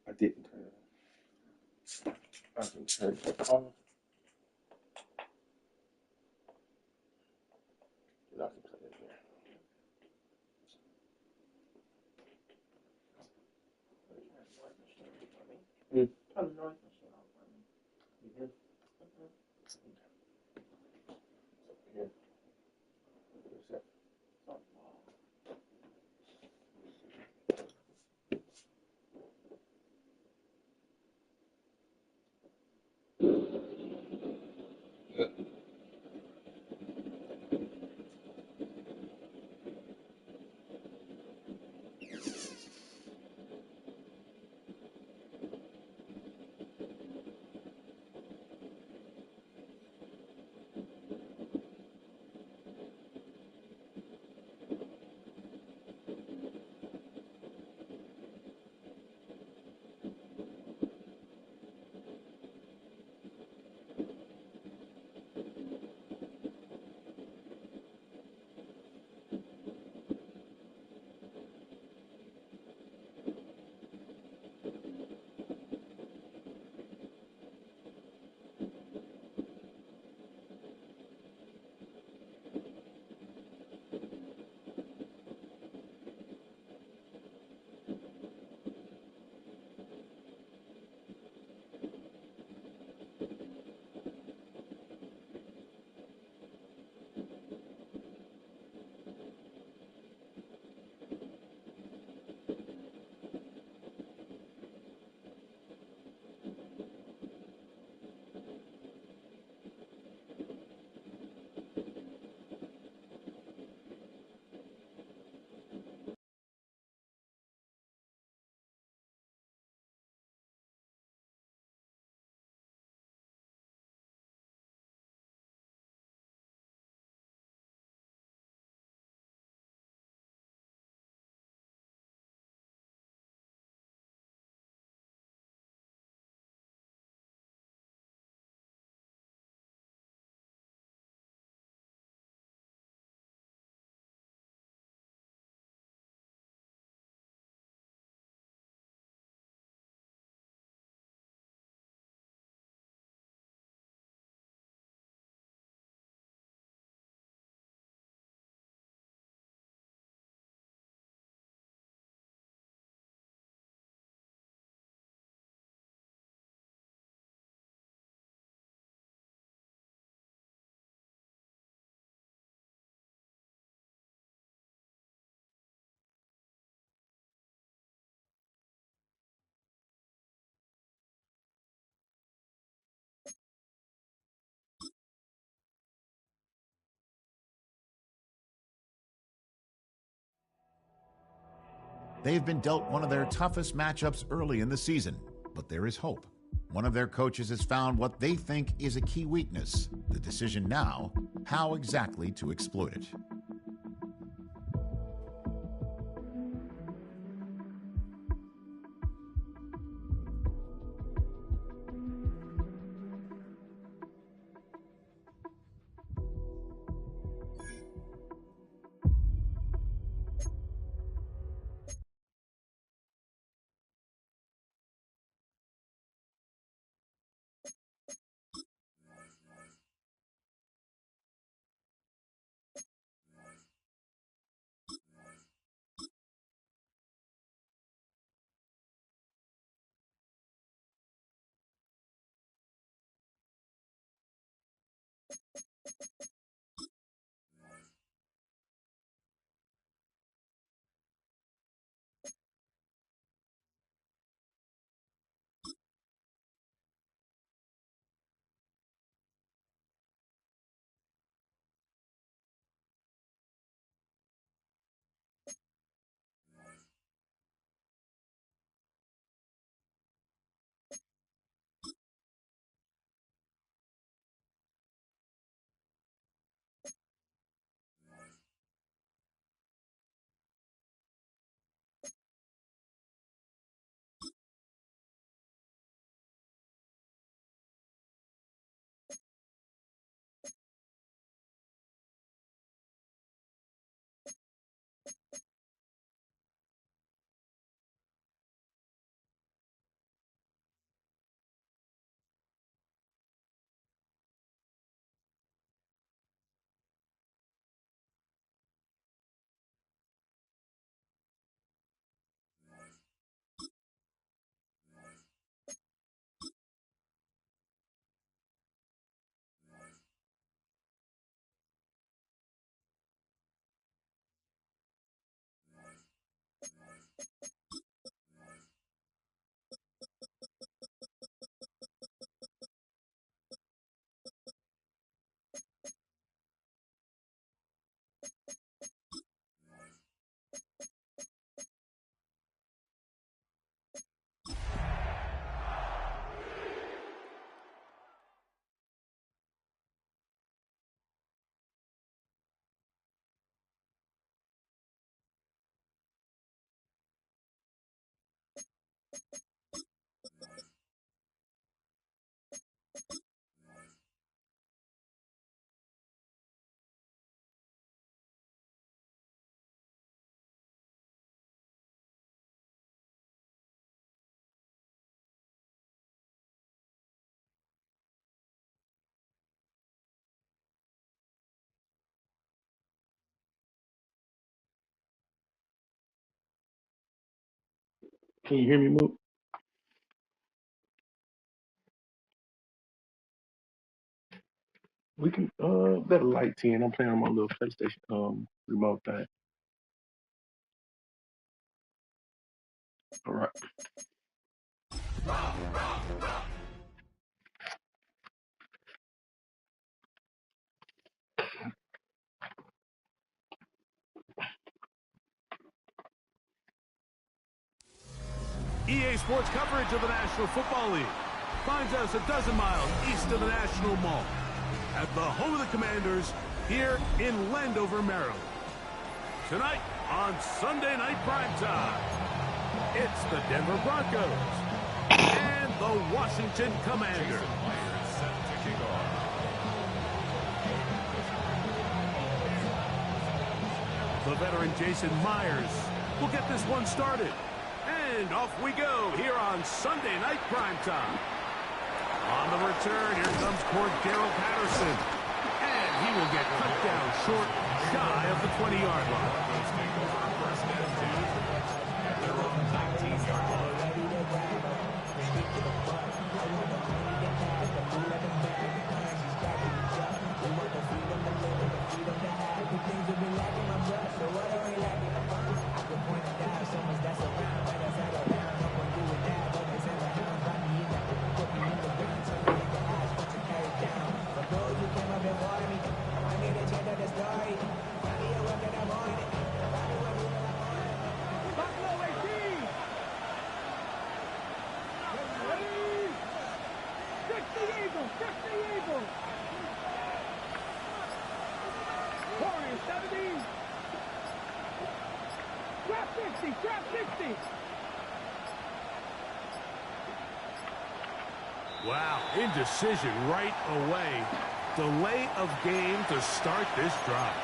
I didn't turn it on. I can turn it off. And I can play it here. Mm. Turn the noise machine off for me. You did? Here. They've been dealt one of their toughest matchups early in the season, but there is hope. One of their coaches has found what they think is a key weakness. The decision now, how exactly to exploit it. Can you hear me, Moot? We can better light 10. I'm playing on my little PlayStation remote thing. All right. EA Sports coverage of the National Football League finds us a dozen miles east of the National Mall at the home of the Commanders here in Landover, Maryland. Tonight on Sunday Night Primetime, it's the Denver Broncos and the Washington Commanders. The veteran Jason Myers will get this one started. And off we go here on Sunday Night Primetime. On the return, here comes Cordero Patterson. And he will get cut down short, shy of the 20-yard line. Wow, indecision right away. Delay of game to start this drive.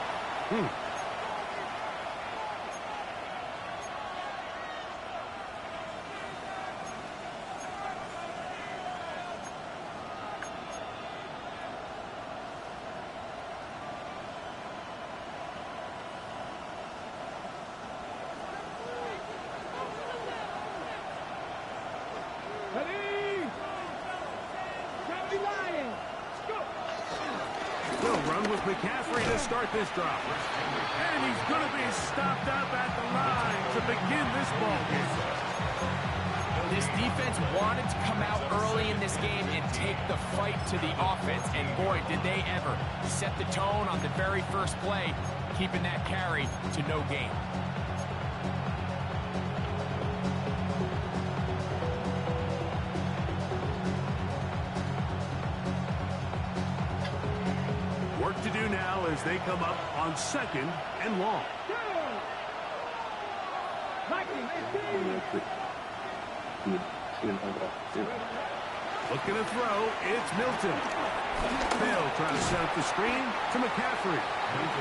They'll run with McCaffrey to start this drive. And he's going to be stopped up at the line to begin this ball game. This defense wanted to come out early in this game and take the fight to the offense. And boy, did they ever set the tone on the very first play, keeping that carry to no gain. Work to do now as they come up on 2nd and long. Looking to throw, it's Milton. Bill trying to set up the screen to McCaffrey.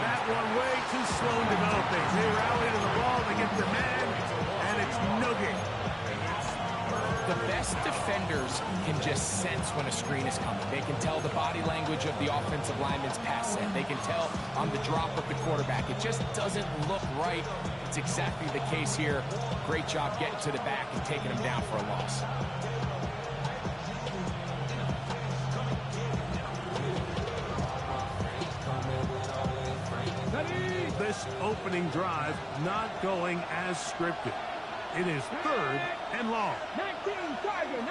That one way too slow in developing. They rally to the ball, they get the man, and it's no gain. The best defenders can just sense when a screen is coming. They can tell the body language of the offensive lineman's pass set. They can tell on the drop of the quarterback. It just doesn't look right. It's exactly the case here. Great job getting to the back and taking him down for a loss. This opening drive not going as scripted. It is 3rd and long. 19 Tiger.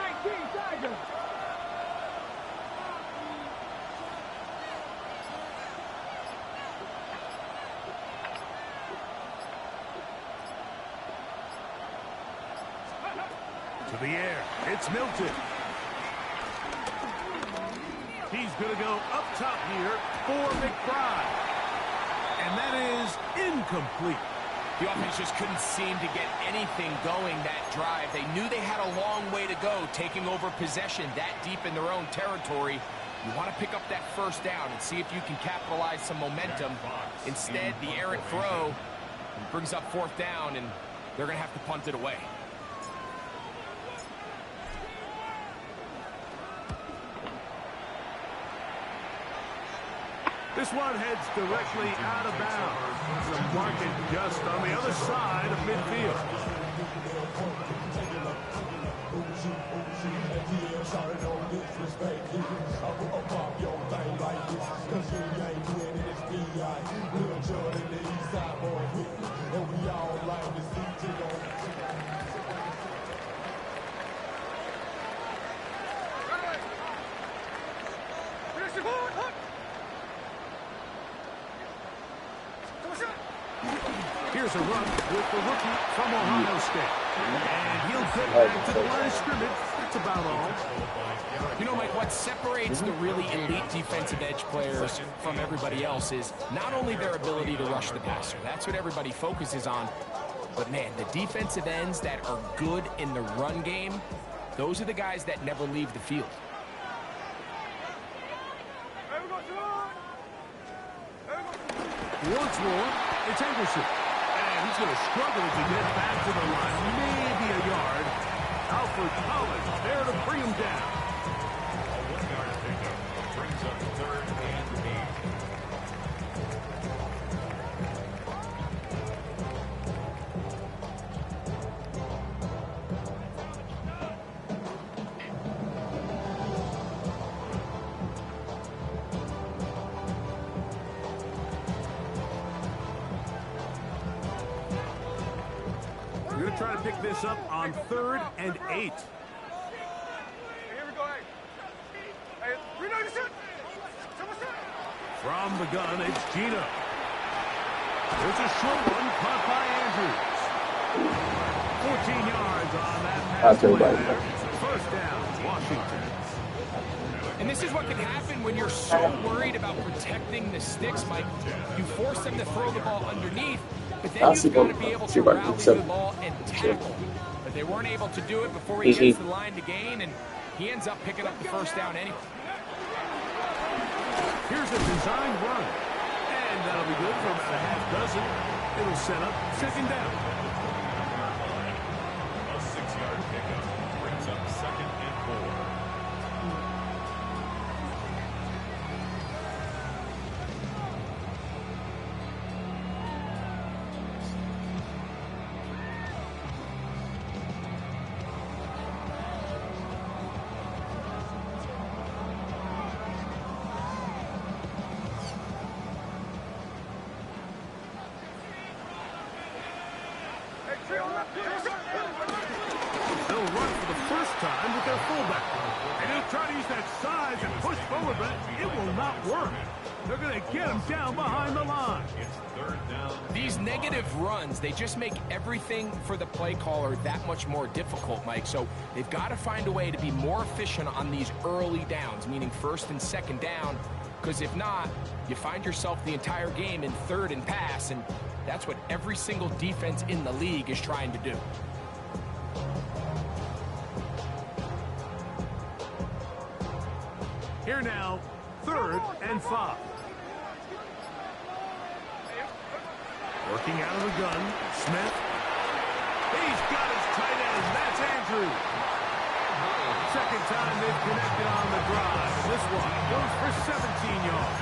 To the air, it's Milton. He's going to go up top here for McBride. And that is incomplete. The offense just couldn't seem to get anything going that drive. They knew they had a long way to go, taking over possession that deep in their own territory. You want to pick up that first down and see if you can capitalize some momentum. Instead, the errant throw brings up fourth down, and they're going to have to punt it away. This one heads directly out of bounds. The market just on the other side of midfield. Here's a run with the rookie from Ohio State. And he'll get back to the line of scrimmage. That's about all. You know, Mike, what separates the really elite defensive edge players from everybody else is not only their ability to rush the passer. That's what everybody focuses on. But, man, the defensive ends that are good in the run game, those are the guys that never leave the field. Once more, it's Anderson. And he's going to struggle to get back to the line. Maybe a yard. Alfred Collins there to bring him down. A 1-yard pickup brings up third and 8. We're going to try to pick this up on 3rd and 8. Here we go. Hey, From the gun, it's Gino. There's a short one caught by Andrews. 14 yards on that pass play there. First down, Washington. And this is what can happen when you're so worried about protecting the sticks, Mike. You force them to throw the ball underneath, but then you've got to be able to rally the ball and tackle. But they weren't able to do it before he gets to the line to gain, and he ends up picking up the first down anyway. Here's a designed run. And that'll be good for about a half dozen. It'll set up second down. A 6-yard pickup brings up 2nd and 4. They'll run for the first time with their fullback. And he'll try to use that size and push forward, but it will not work. They're going to get him down behind the line. It's 3rd down. These negative runs, they just make everything for the play caller that much more difficult, Mike. So they've got to find a way to be more efficient on these early downs, meaning 1st and 2nd down, because if not, you find yourself the entire game in 3rd and pass, and that's what every single defense in the league is trying to do. Here now, 3rd and 5. Working out of the gun, Smith. He's got his tight end. That's Andrews. Second time they've connected on the drive. This one goes for 17 yards.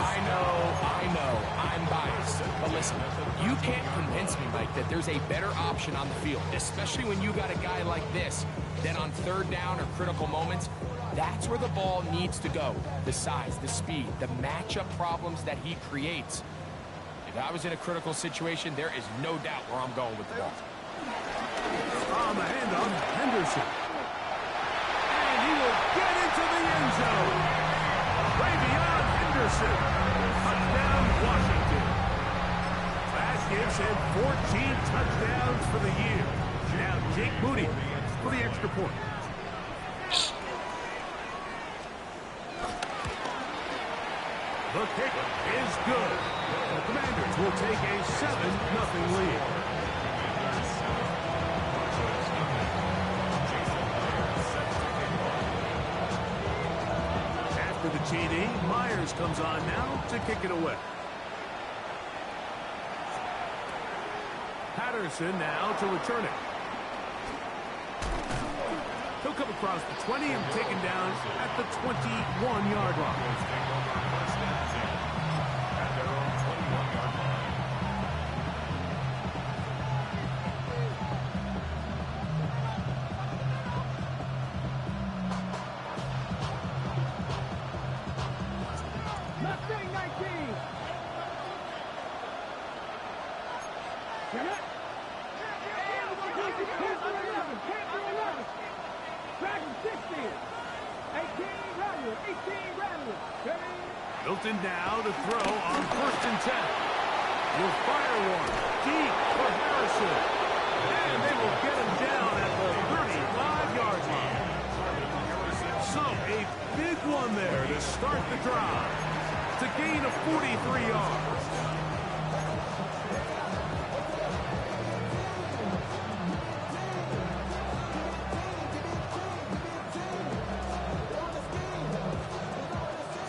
I know, I'm biased. But listen, you can't convince me, Mike, that there's a better option on the field, especially when you got a guy like this, than on 3rd down or critical moments. That's where the ball needs to go. The size, the speed, the matchup problems that he creates. If I was in a critical situation, there is no doubt where I'm going with the ball. On the handoff, Henderson. And he will get into the end zone. Way beyond Henderson. Touchdown, Washington. That gives him 14 touchdowns for the year. Now Jake Moody for the extra point. The kick is good. The Commanders will take a 7-0 lead. After the TD, Myers comes on now to kick it away. Patterson now to return it. He'll come across the 20 and taken down at the 21-yard line. Milton now to throw on 1st and 10. Will fire one deep for Harrison. And they will get him down at the 35-yard line. So a big one there to start the drive. It's a gain of 43 yards.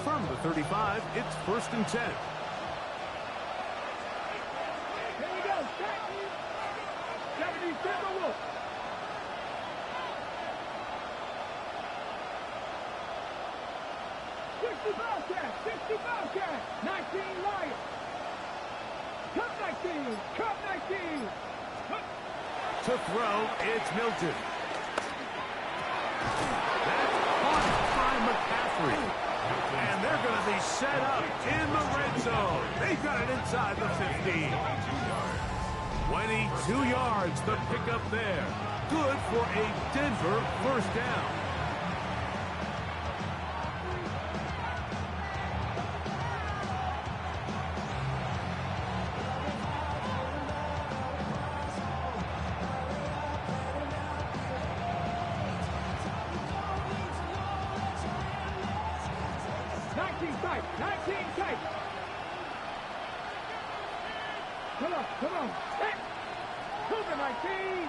From the 35, it's 1st and 10. Here we go. 77 Wolf. 60 Bobcat. 19 Lions. Cup 19. Cup 19. To throw, it's Milton. That's caught by McCaffrey. And they're going to be set up in the red zone. They got it inside the 15. 22 yards, the pickup there. Good for a Denver 1st down. Come on. Set. Cougar 19.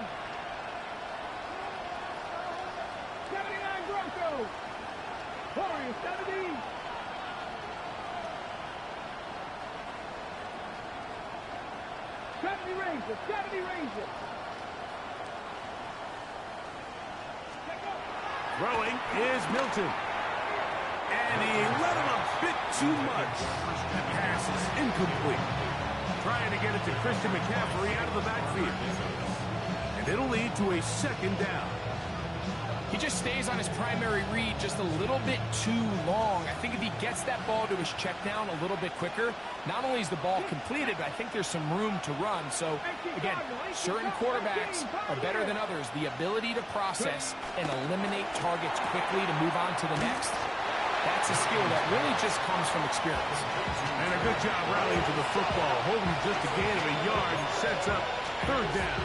79 Broncos. Warriors 70. Rangers. 70 Rangers. Throwing is Milton. And he let him a bit too much. The pass is incomplete. Trying to get it to Christian McCaffrey out of the backfield. And it'll lead to a 2nd down. He just stays on his primary read just a little bit too long. I think if he gets that ball to his check down a little bit quicker, not only is the ball completed, but I think there's some room to run. So, again, certain quarterbacks are better than others. The ability to process and eliminate targets quickly to move on to the next, that's a skill that really just comes from experience. And a good job rallying to the football, holding just a gain of a yard and sets up 3rd down.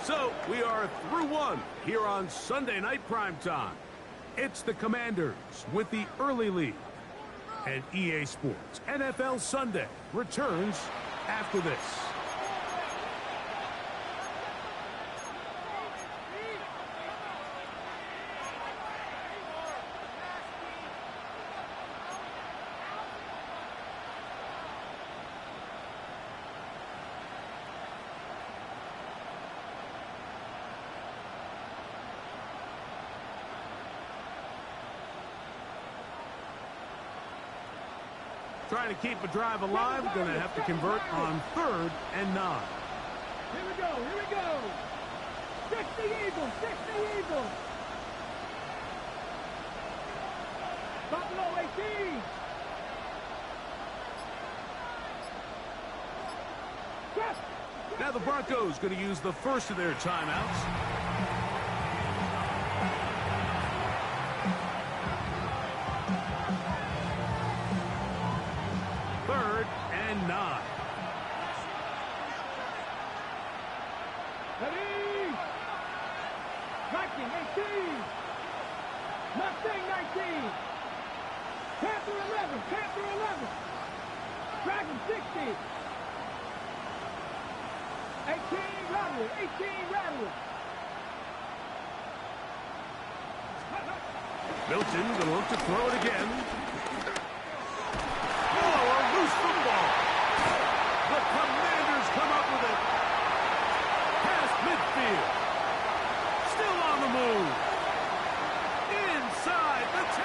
So, we are through one here on Sunday Night Primetime. It's the Commanders with the early lead. And EA Sports NFL Sunday returns after this. Trying to keep a drive alive, going to have to convert on 3rd and 9. Here we go, here we go. 60 Eagles, 60 Eagles. Buffalo 18. Now the Broncos going to use the first of their timeouts. Ready? 19, 18. Mustang 19. Panther 11, Panther 11. Dragon 60. 18 Rattler, 18 Rattler. Milton going to look to throw it again. Oh, a loose football. The Commanders come up with it. Past midfield. Still on the move. Inside the 10.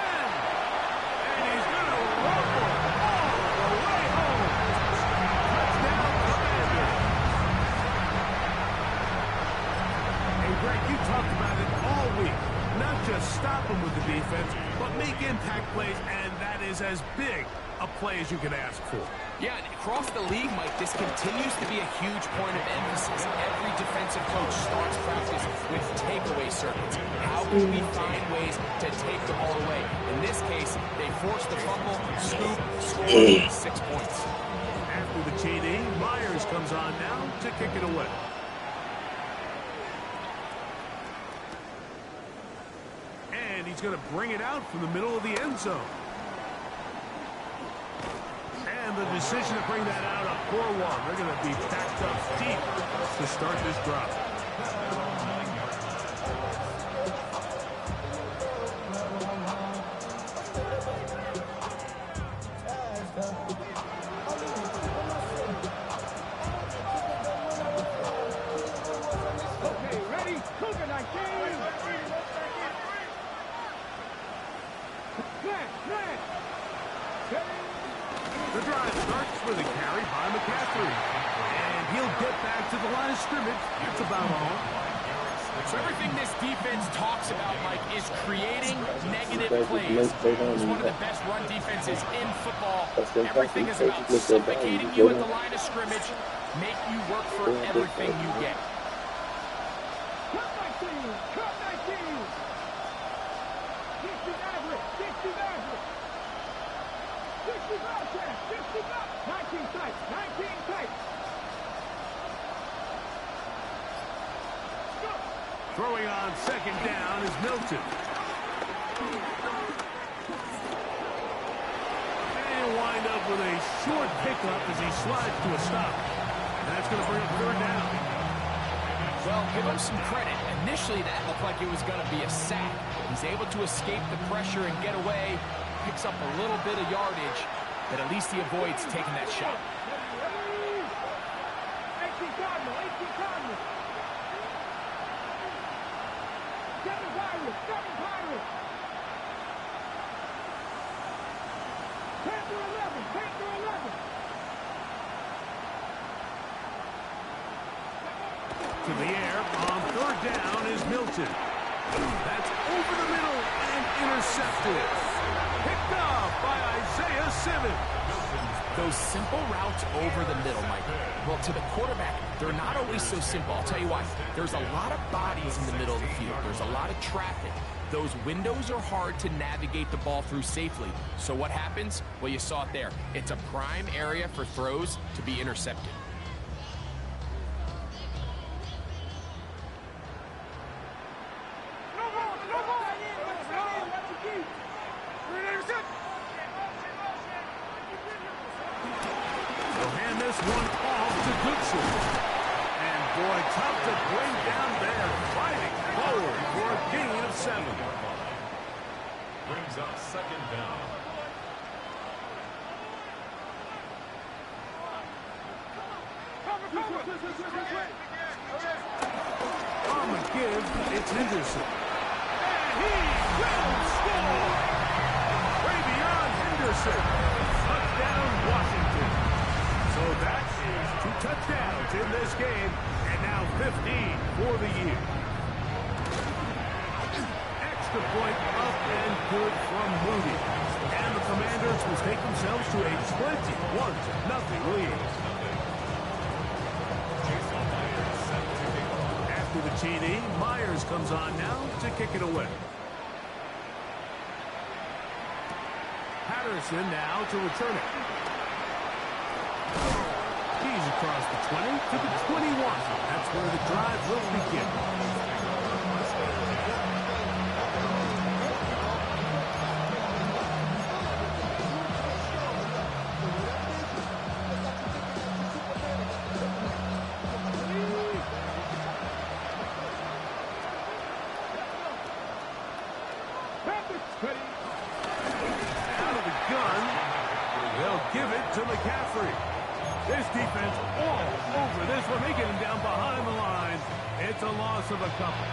And he's going to rumble all the way home. Touchdown, Commanders. And Greg, you talked about it all week. Not just stop them with the defense, but make impact plays, and that is as big a play as you can ask for. Yeah, and across the league, Mike, this continues to be a huge point of emphasis. Every defensive coach starts practice with takeaway circuits. How can we find ways to take the ball away? In this case, they forced the fumble, scoop, score, 6 points. After the TD, Myers comes on now to kick it away. And he's going to bring it out from the middle of the end zone. And the decision to bring that out, a poor one. They're going to be backed up deep to start this drive. Okay, ready? Cougar 19. Smash. The drive starts with a carry by McCaffrey. And he'll get back to the line of scrimmage. That's about all. So everything this defense talks about, Mike, is creating negative plays. It's one of the best run defenses in football. Everything is about suffocating you at the line of scrimmage, make you work for everything you get. Cut 19. Cut 19. 60 average. 60 average. 60 broadcast. 60 broadcast. 19 tight. 19 tight. Throwing on second down is Milton. And wind up with a short pickup as he slides to a stop. And that's going to bring up third down. Well, give him some credit. Initially, that looked like it was going to be a sack. He's able to escape the pressure and get away. Picks up a little bit of yardage, but at least he avoids taking that shot. 18 Cardinal. 18 Cardinal. 7 Pirates. 7 Pirates. Panther 11. Panther 11. To the air on third down is Milton. That's over the middle and intercepted. Picked up by Isaiah Simmons. Those simple routes over the middle, Mike. Well, to the quarterback, they're not always so simple. I'll tell you why. There's a lot of bodies in the middle of the field. There's a lot of traffic. Those windows are hard to navigate the ball through safely. So what happens? Well, you saw it there. It's a prime area for throws to be intercepted. They'll hand this one off to Goodson. And boy, tough to bring down there. Fighting forward for a gain of 7. Brings up second down. On the give, it's Henderson. And he will score! Way beyond Henderson. Touchdown, Washington. So that is 2 touchdowns in this game, and now 15 for the year. Extra point up and good from Moody. And the Commanders will take themselves to a 21-0 lead. After the TD, Myers comes on now to kick it away. Patterson now to return it. He's across the 20 to the 21. That's where the drive will begin. Out of the gun. They'll give it to McCaffrey. This defense all over this one. They get him down behind the line. It's a loss of a couple.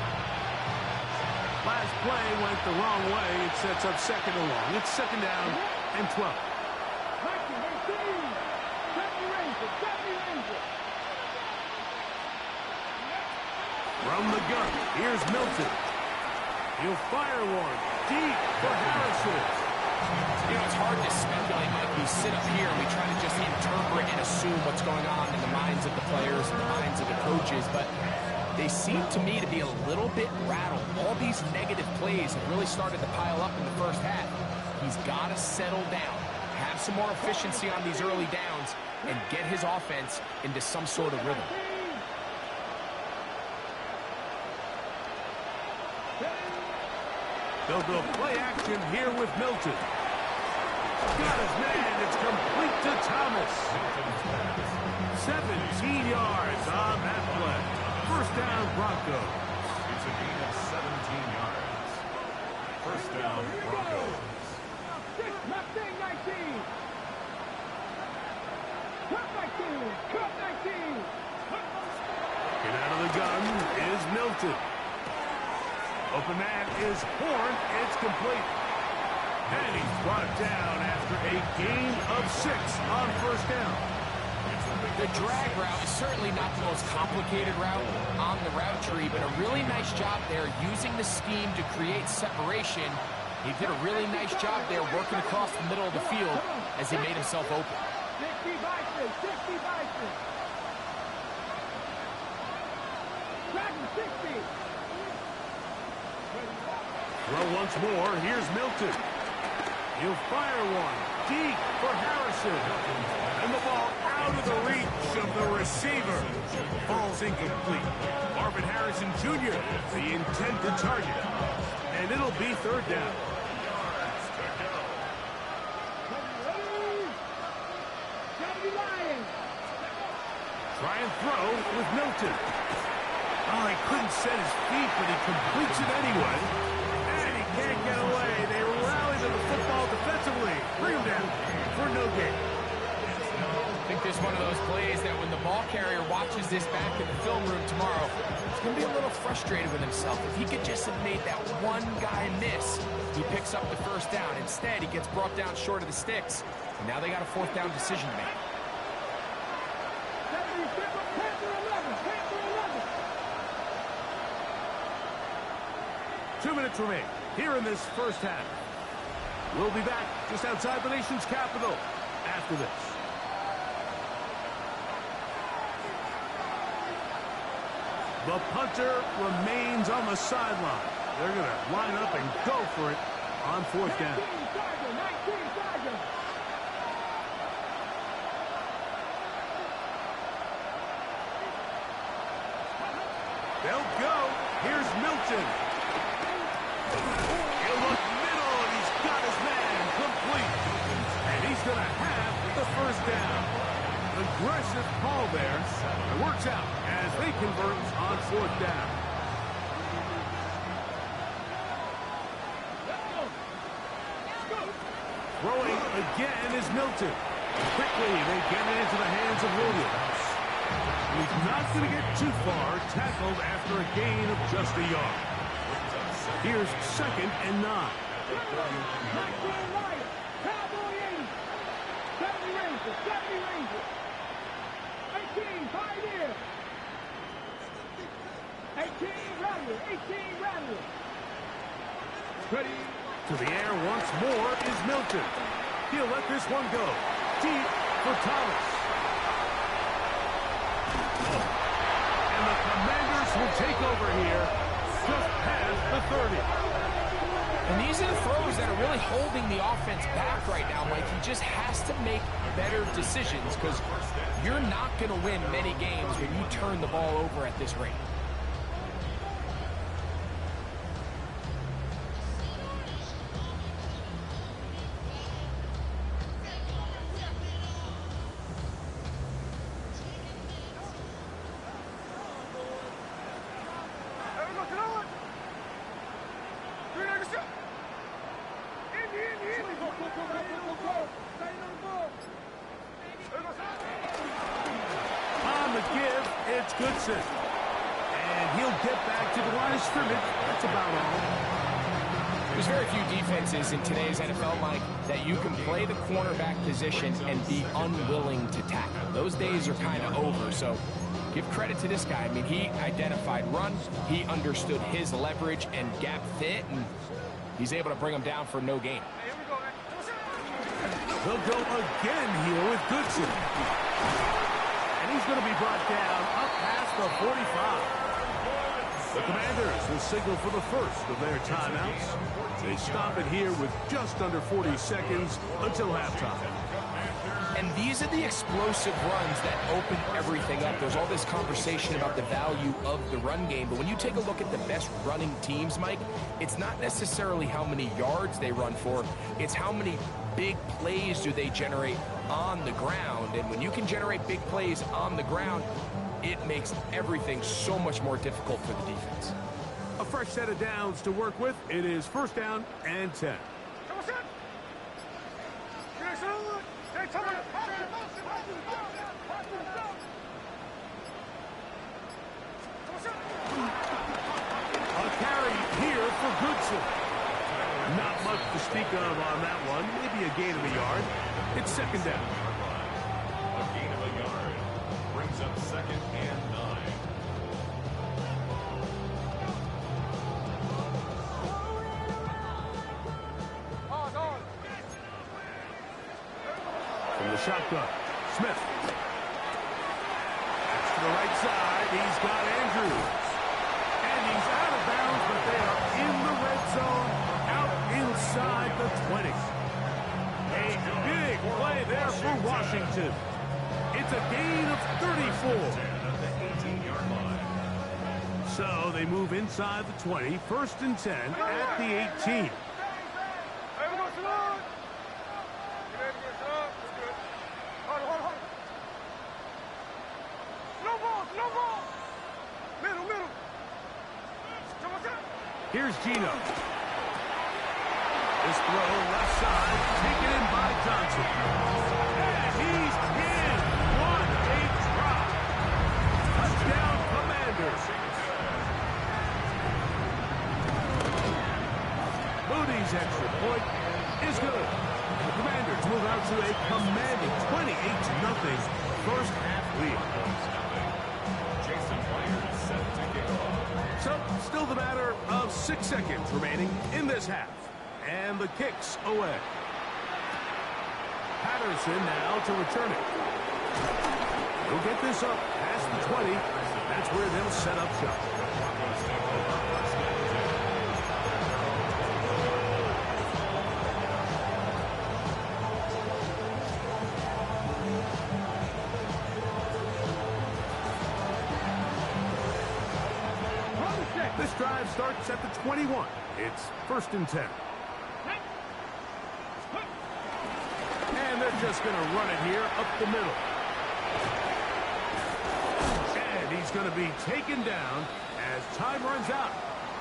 Last play went the wrong way. It sets up second and long. It's second down and 12. From the gun, here's Milton. He'll fire one deep for Harrison. You know, it's hard to speculate, Mike. We sit up here and we try to just interpret and assume what's going on in the minds of the players and the minds of the coaches, but they seem to me to be a little bit rattled. All these negative plays have really started to pile up in the first half. He's got to settle down, have some more efficiency on these early downs, and get his offense into some sort of rhythm. They'll go play action here with Milton. Got his man. It's complete to Thomas. 17 yards on that play. First down, Broncos. It's a gain of 17 yards. First down, Broncos. 19. Cut 19. Get out of the gun is Milton. Open man is Horn. It's complete. And he's brought down after a gain of 6 on first down. The drag route is certainly not the most complicated route on the route tree, but a really nice job there using the scheme to create separation. He did a really nice job there working across the middle of the field as he made himself open. 60 Bison. 60 Bison. Dragon 60. Well, once more, here's Milton. He'll fire one deep for Harrison. And the ball out of the reach of the receiver. Ball's incomplete. Marvin Harrison Jr., the intended target. And it'll be third down. Try and throw with Milton. Oh, he couldn't set his feet, but he completes it anyway. And he can't get away. They rally to the football defensively. Bring him down for no gain. I think this is one of those plays that when the ball carrier watches this back in the film room tomorrow, he's going to be a little frustrated with himself. If he could just have made that one guy miss, he picks up the first down. Instead, he gets brought down short of the sticks. And now they got a fourth down decision to make. 2 minutes remain here in this first half. We'll be back just outside the nation's capital after this. The punter remains on the sideline. They're going to line up and go for it on fourth down. 19 Sergeant. They'll go. Here's Milton. He'll look middle, and he's got his man complete. And he's going to have the first down. Aggressive call there. It works out as they convert on fourth down. Throwing again is Milton. Quickly, they get it into the hands of Williams. He's not going to get too far, tackled after a gain of just a yard. Here's second and 9. 19 Lions. Cowboy 80. 70 Rangers. 70 Rangers. 18 Pioneer. 18 Rattler. 18 Rattler. Ready to the air once more is Milton. He'll let this one go. Deep for Thomas. And the Commanders will take over here just past the 30. And these are the throws that are really holding the offense back right now, Mike. He just has to make better decisions because you're not going to win many games when you turn the ball over at this rate. On the give, it's Goodson. And he'll get back to the line of scrimmage. That's about all. There's very few defenses in today's NFL, Mike, that you can play the cornerback position and be unwilling to tackle. Those days are kind of over, so give credit to this guy. I mean, he identified run, he understood his leverage and gap fit, and he's able to bring him down for no gain. They'll go again here with Goodson. And he's going to be brought down up past the 45. The Commanders will signal for the first of their timeouts. They stop it here with just under 40 seconds until halftime. And these are the explosive runs that open everything up. There's all this conversation about the value of the run game, but when you take a look at the best running teams, Mike, it's not necessarily how many yards they run for, it's how many big plays do they generate on the ground. And when you can generate big plays on the ground, it makes everything so much more difficult for the defense. A fresh set of downs to work with. It is first down and 10. A carry here for Goodson. Not much to speak of on that one. Maybe a gain of a yard. It's second down. A gain of a yard brings up second and 9. From the shotgun, Smith. That's to the right side. He's got Andrews. And he's out of bounds, but they are in the red zone, out inside the 20. A big play there for Washington. It's a gain of 34. So they move inside the 20, first and 10 at the 18. Here's Gino. This throw left side, taken in by Johnson. And he's in. What a drop. Touchdown, Commanders. Moody's extra point is good. The Commanders move out to a commanding 28-0 first half lead. Jason White is set to kick off. So, still the matter of 6 seconds remaining in this half. And the kick's away. Patterson now to return it. He'll get this up past the 20. That's where they'll set up shop. This drive starts at the 21. It's first and 10. And they're just going to run it here up the middle. And he's going to be taken down as time runs out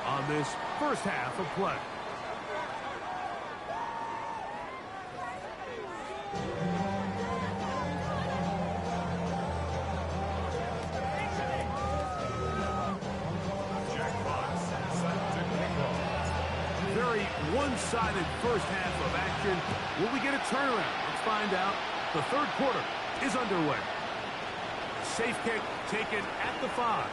on this first half of play. Very one-sided first half of action. Will we get a turnaround? Let's find out. The third quarter is underway. Safe kick taken at the 5.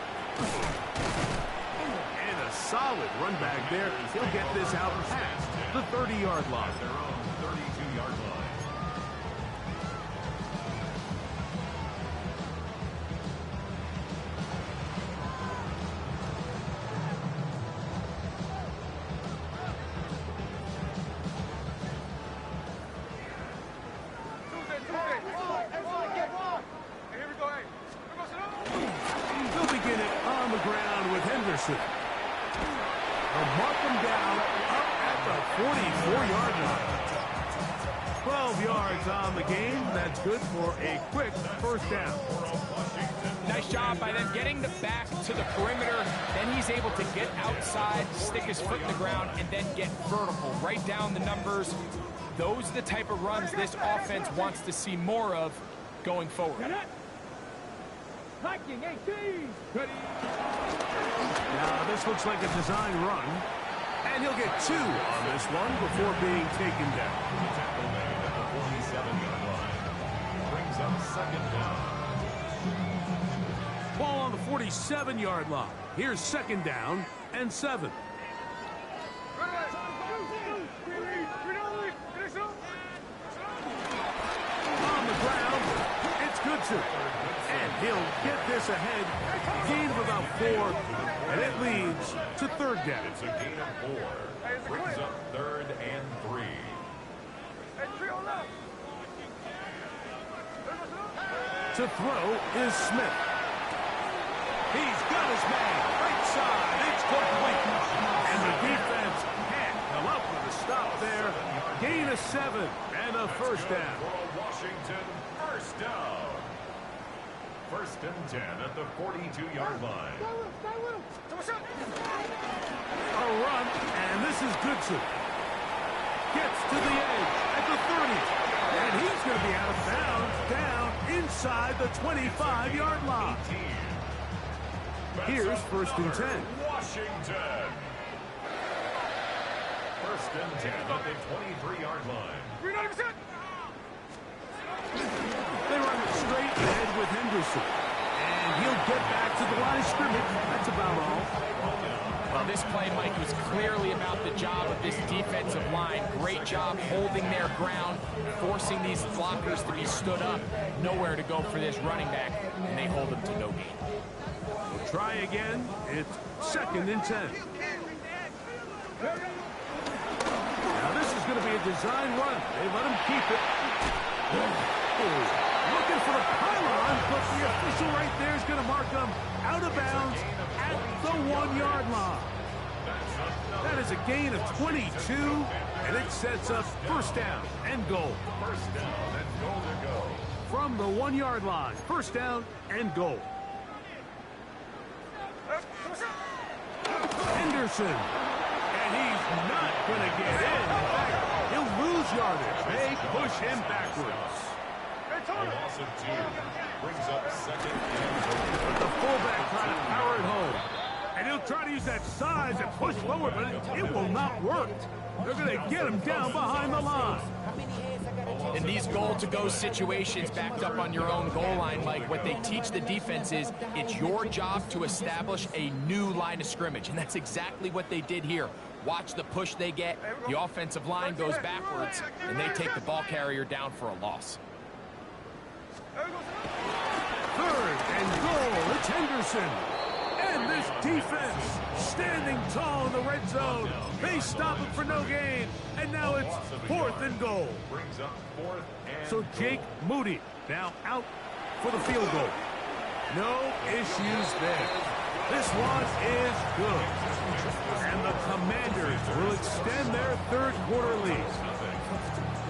And a solid run back there. He'll get this out past the 30-yard line. Their own 32-yard line. ground with Henderson. They'll mark him down up at the 44-yard line. 12 yards on the game. That's good for a quick first down. Nice job by them getting the back to the perimeter. Then he's able to get outside, stick his foot in the ground, and then get vertical. Right down the numbers. Those are the type of runs this offense wants to see more of going forward. Now, this looks like a design run. And he'll get 2 on this one before being taken down. Brings up second down. Ball on the 47-yard line. Here's second down and 7. On the ground, it's Goodson. And he'll get this ahead. Gain of about 4. And it leads to third down. It's a gain of 4. Brings up third and 3. To throw is Smith. He's got his man. Right side. It's complete. And the defense can't come up with a stop there. Gain of 7 and a first down. For Washington, first down. First and 10 at the 42-yard line. A run, and this is Goodson. Gets to the edge at the 30. And he's going to be out of bounds down inside the 25-yard line. Here's first and 10. Washington. First and 10 at the 23-yard line. They run it straight ahead with Henderson. And he'll get back to the line of scrimmage. That's about all. Well, this play, Mike, was clearly about the job of this defensive line. Great job holding their ground, forcing these blockers to be stood up. Nowhere to go for this running back, and they hold him to no gain. We'll try again. It's second and 10. Now, this is going to be a design run. They let him keep it. Looking for the pylon, but the official right there is going to mark him out of bounds at the 1-yard line. That is a gain of 22, and it sets up first down and goal. First down and goal to go. From the 1-yard line, first down and goal. Henderson, and he's not going to get in. In fact, he'll lose yardage. They push him backwards. A loss of 2. Brings up second and goal. The fullback trying to power it home. And he'll try to use that size and push forward, but it will not work. They're going to get him down behind the line. In these goal-to-go situations backed up on your own goal line, Mike, what they teach the defense is it's your job to establish a new line of scrimmage, and that's exactly what they did here. Watch the push they get. The offensive line goes backwards, and they take the ball carrier down for a loss. Third and goal. It's Henderson. And this defense standing tall in the red zone. They stop it for no gain. And now it's fourth and goal. Brings up fourth and So Jake Moody now out for the field goal. No issues there. This one is good. And the Commanders will extend their third quarter lead.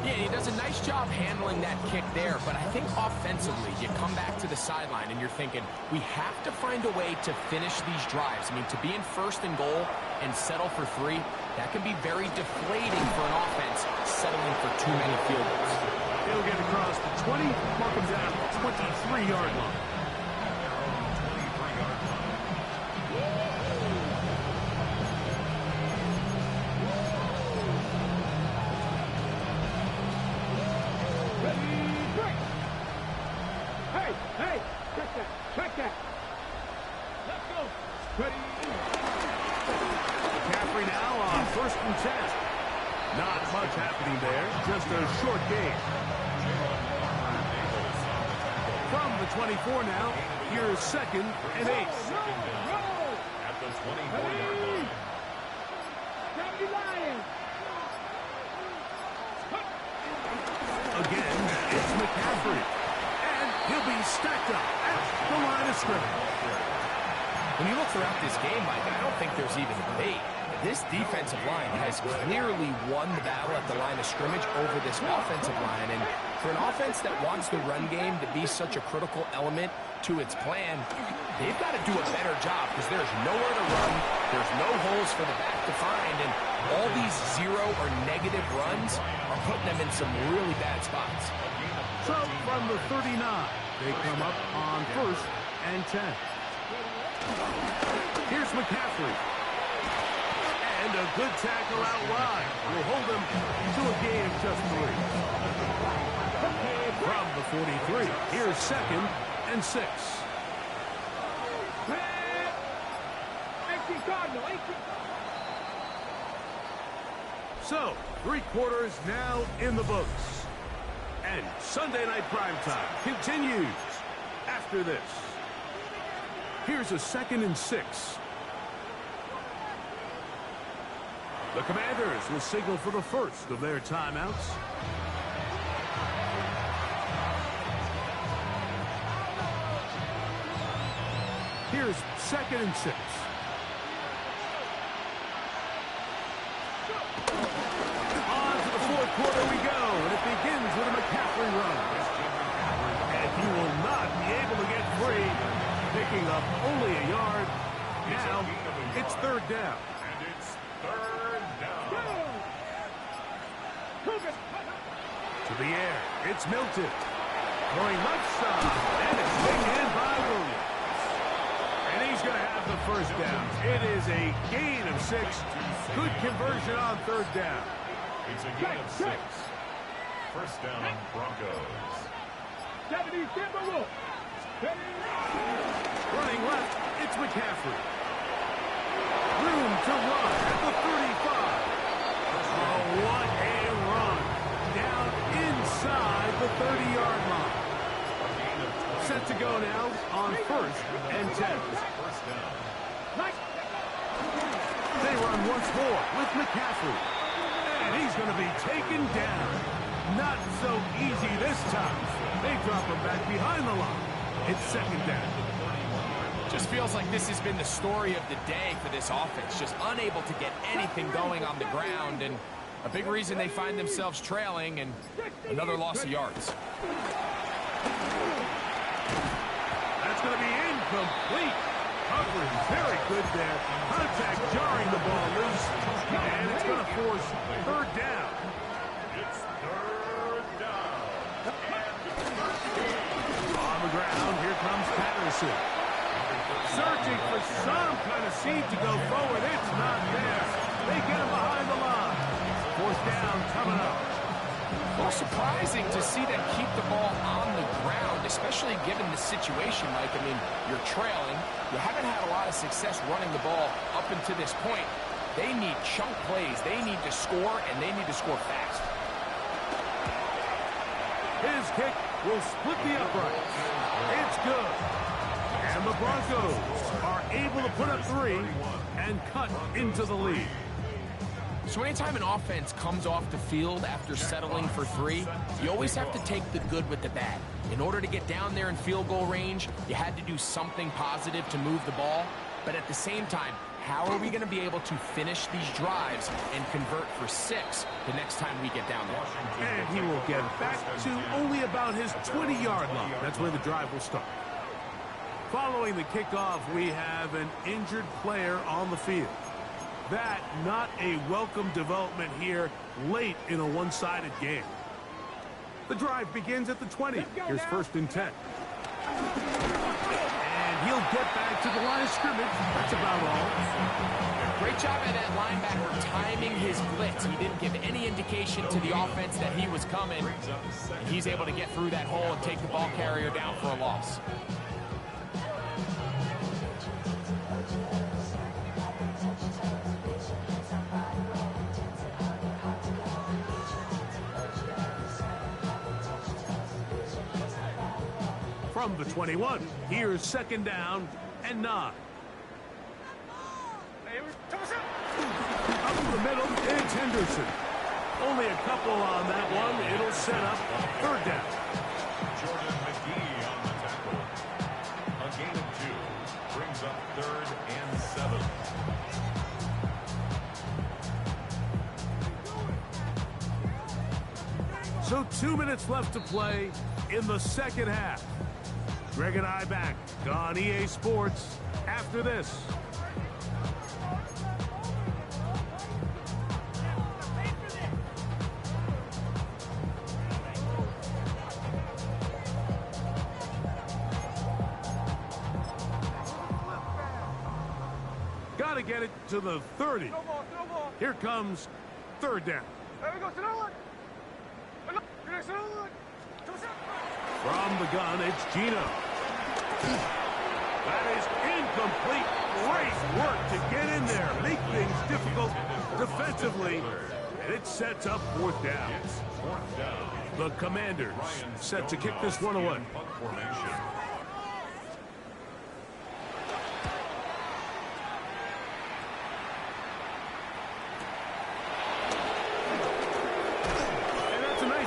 Yeah, he does a nice job handling that kick there, but I think offensively, you come back to the sideline and you're thinking, we have to find a way to finish these drives. I mean, to be in first and goal and settle for 3, that can be very deflating for an offense settling for too many field goals. He'll get across the 20, mark him down at the 23-yard line. Hey, check that. Let's go. McCaffrey now on first and 10. Not much happening there, just a short gain. From the 24 now, here's second and 8. at the 24-yard line. Again, it's McCaffrey. And he'll be stacked up at the line of scrimmage. When you look throughout this game, Mike, I don't think there's even debate. This defensive line has clearly won the battle at the line of scrimmage over this offensive line. And for an offense that wants the run game to be such a critical element to its plan, they've got to do a better job because there's nowhere to run. There's no holes for the back to find. And all these zero or negative runs are putting them in some really bad spots. So from the 39, they come up on 1st and 10. Here's McCaffrey. And a good tackle out wide will hold them to a gain of just 3. From the 43, here's 2nd and 6. So, 3 quarters now in the books. And Sunday Night Primetime continues after this. Here's a 2nd and 6. The Commanders will signal for the first of their timeouts. Here's 2nd and 6. On to the 4th quarter we go, and it begins with a McCaffrey run. And he will not be able to get free, picking up only a yard. Now, it's 3rd down. And it's 3rd down. To the air, it's Milton. Going left side, and it's taken by Williams. And he's going to have the 1st down. It is a gain of 6. Good conversion on 3rd down. It's a gain of 6. 1st down, Broncos. Running left, it's McCaffrey. Room to run at the 35. Oh, what a run. Down inside the 30-yard line. Set to go now on 1st and 10. First down. They run once more with McCaffrey. And he's going to be taken down. Not so easy this time. They drop him back behind the line. It's 2nd down. Just feels like this has been the story of the day for this offense. Just unable to get anything going on the ground. And a big reason they find themselves trailing and another loss of yards. That's going to be incomplete. Coverage very good there. Contact jarring the ball loose. And it's going to force 3rd down. It's 3rd down. On the ground, here comes Patterson. Searching for some kind of seed to go forward. It's not there. They get him behind the line. 4th down coming up. Well, surprising to see them keep the ball on the ground, especially given the situation, Mike. I mean, you're trailing. You haven't had a lot of success running the ball up until this point. They need chunk plays. They need to score, and they need to score fast. His kick will split the uprights. It's good. And the Broncos are able to put up 3 and cut into the lead. So anytime an offense comes off the field after settling for 3, you always have to take the good with the bad. In order to get down there in field goal range, you had to do something positive to move the ball. But at the same time, how are we going to be able to finish these drives and convert for 6 the next time we get down there? And he will get back to only about his 20-yard line. That's where the drive will start. Following the kickoff, we have an injured player on the field. That not a welcome development here late in a one-sided game. The drive begins at the 20. Here's 1st and 10. And he'll get back to the line of scrimmage. That's about all. Great job by that linebacker timing his blitz. He didn't give any indication to the offense that he was coming. And he's able to get through that hole and take the ball carrier down for a loss. From the 21, here's 2nd down and 9. Up the middle, it's Henderson. Only a couple on that one. It'll set up 3rd down. Jordan McGee on the tackle. A gain of 2 brings brings up 3rd and 7. So 2 minutes left to play in the second half. Greg and I back on EA Sports after this. Got to get it to the 30. Here comes 3rd down. From the gun, it's Gino. That is incomplete. Great work to get in there, make things difficult defensively, and it sets up 4th down. The Commanders set to kick this one away.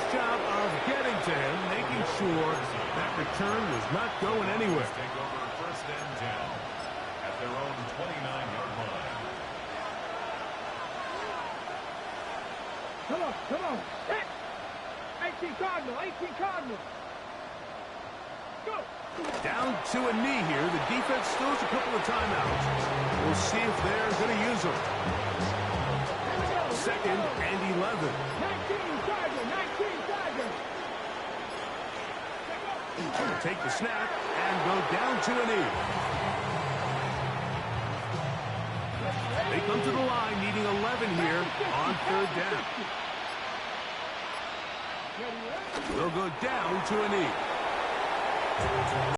Job of getting to him, making sure that return was not going anywhere. Take over 1st and 10 at their own 29-yard line. Come on. Hit. 18 Cardinal. Go. Down to a knee here. The defense still has a couple of timeouts. We'll see if they're going to use them. 2nd and 11. 19 Charger. Take the snap and go down to a knee. They come to the line needing 11 here on 3rd down. They'll go down to a knee.